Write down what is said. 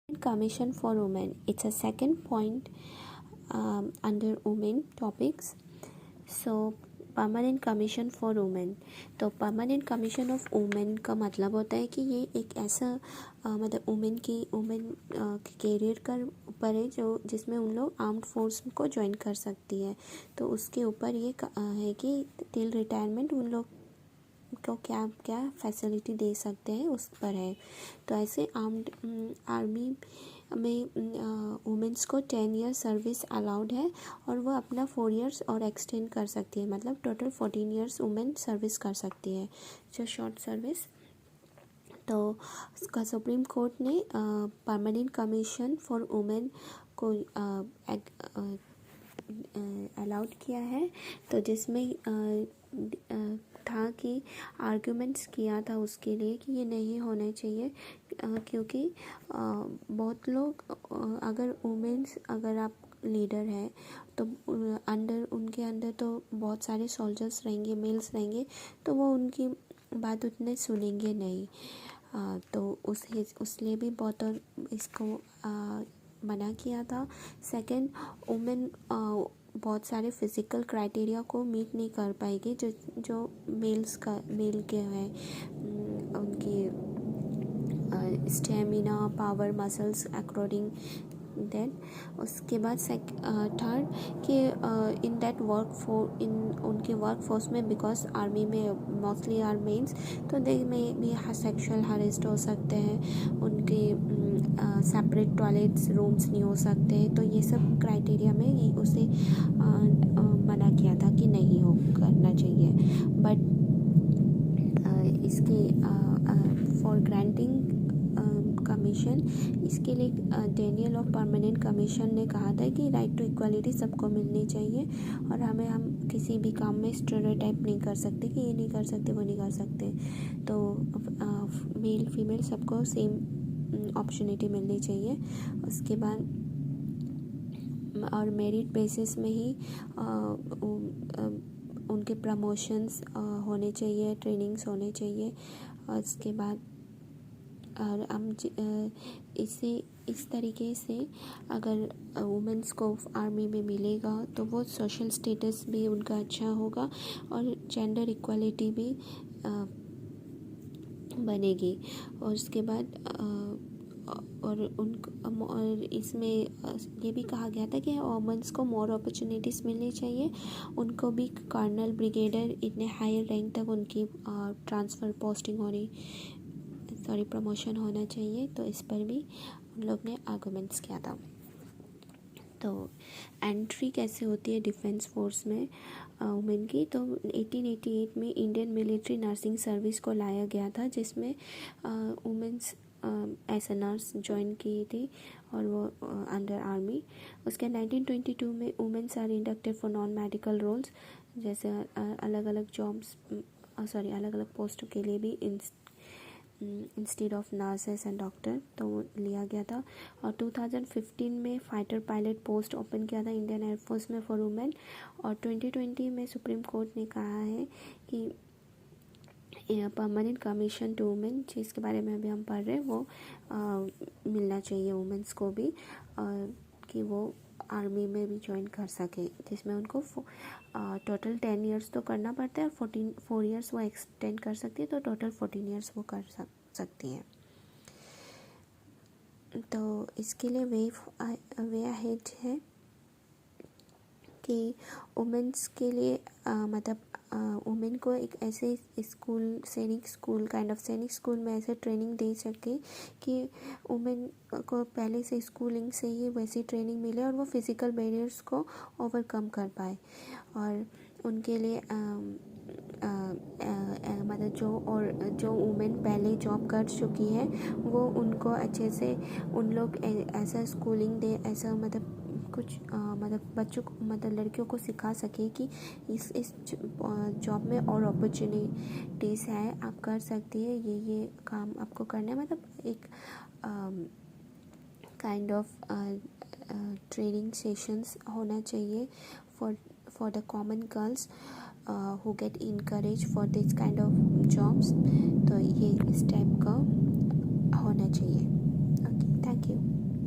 Commission for Women. It's a second point under women topics. So permanent commission for women, तो permanent commission of women का मतलब होता है कि ये एक ऐसा मतलब वुमेन के कैरियर का ऊपर है जो जिसमें उन लोग आर्म्ड फोर्स को ज्वाइन कर सकती है। तो उसके ऊपर ये है कि टिल रिटायरमेंट उन लोग को क्या क्या फैसिलिटी दे सकते हैं उस पर है। तो ऐसे आर्मी में वुमेंस को 10 ईयर सर्विस अलाउड है और वो अपना 4 ईयर्स और एक्सटेंड कर सकती है, मतलब टोटल 14 ईयर्स वुमेन सर्विस कर सकती है जो शॉर्ट सर्विस। तो उसका सुप्रीम कोर्ट ने परमानेंट कमीशन फॉर वुमेन को अलाउड किया है। तो जिसमें था कि आर्ग्यूमेंट्स किया था उसके लिए कि ये नहीं होना चाहिए, क्योंकि बहुत लोग अगर वुमेन्स अगर आप लीडर है तो उनके अंदर तो बहुत सारे सोल्जर्स रहेंगे, मेल्स रहेंगे, तो वो उनकी बात उतने सुनेंगे नहीं। तो उसलिए भी बहुत और इसको मना किया था। सेकंड, वुमेन बहुत सारे फिज़िकल क्राइटेरिया को मीट नहीं कर पाएगी जो मेल के हैं, उनकी stamina, power, muscles according then. उसके बाद थर्ड कि इन दैट उनके वर्क फोर्स में, बिकॉज आर्मी में मोस्टली आर मेंस, तो दे में भी सेक्सुअल हरेस्ट हो सकते हैं, उनके सेपरेट टॉयलेट्स रूम्स नहीं हो सकते। तो ये सब क्राइटेरिया में उसे मना किया था कि नहीं हो करना चाहिए। बट इसके फॉर ग्रांटिंग कमीशन, इसके लिए डेनियल ऑफ परमानेंट कमीशन ने कहा था कि राइट टू इक्वालिटी सबको मिलनी चाहिए और हम किसी भी काम में स्टेरियोटाइप नहीं कर सकते कि ये नहीं कर सकते वो नहीं कर सकते। तो मेल फीमेल सबको सेम अपॉर्चुनिटी मिलनी चाहिए। उसके बाद और मेरिट बेसिस में ही उनके प्रमोशंस होने चाहिए, ट्रेनिंग्स होने चाहिए। और उसके बाद और हम इस तरीके से अगर वुमेंस को आर्मी में मिलेगा तो वो सोशल स्टेटस भी उनका अच्छा होगा और जेंडर इक्वालिटी भी बनेगी। और उसके बाद और इसमें ये भी कहा गया था कि वुमेंस को मोर अपॉर्चुनिटीज़ मिलनी चाहिए, उनको भी कर्नल, ब्रिगेडियर इतने हायर रैंक तक उनकी ट्रांसफ़र पोस्टिंग प्रमोशन होना चाहिए। तो इस पर भी उन लोग ने आर्गूमेंट्स किया था। तो एंट्री कैसे होती है डिफेंस फोर्स में वुमेन की, तो 1888 में इंडियन मिलिट्री नर्सिंग सर्विस को लाया गया था, जिसमें womens as a nurse join की थी और वो अंडर आर्मी। उसके 1922 में womens are inducted for non medical roles, जैसे अलग अलग पोस्टों के लिए भी instead of nurses and doctor तो लिया गया था। और 2015 में फाइटर पायलट पोस्ट ओपन किया था इंडियन एयरफोर्स में फॉर वुमेन। और 2020 में सुप्रीम कोर्ट ने कहा है कि परमानेंट कमीशन टू वुमेन, जिसके बारे में अभी हम पढ़ रहे हैं, वो मिलना चाहिए वुमेन्स को भी, कि वो आर्मी में भी ज्वाइन कर सके, जिसमें उनको टोटल 10 ईयर्स तो करना पड़ता है और 4 ईयर्स वो एक्सटेंड कर सकती है, तो टोटल 14 ईयर्स वो कर सकती हैं। तो इसके लिए वे अहेड है कि वुमेन्स के लिए मतलब वुमेन को एक ऐसे स्कूल, सैनिक स्कूल में ऐसे ट्रेनिंग दे सके कि वुमेन को पहले से स्कूलिंग से ही वैसी ट्रेनिंग मिले और वो फिज़िकल बैरियर्स को ओवरकम कर पाए। और उनके लिए मतलब जो वुमेन पहले जॉब कर चुकी है वो उनको अच्छे से उन लोग ऐसा स्कूलिंग दे, ऐसा मतलब कुछ मतलब बच्चों को, मतलब लड़कियों को सिखा सके कि इस जॉब में और अपॉर्चुनिटीज़ है, आप कर सकती है, ये काम आपको करना है। मतलब एक काइंड ऑफ ट्रेनिंग सेशंस होना चाहिए for the common girls who get encouraged for this kind of jobs। तो ये इस टाइप का होना चाहिए। Okay, thank you.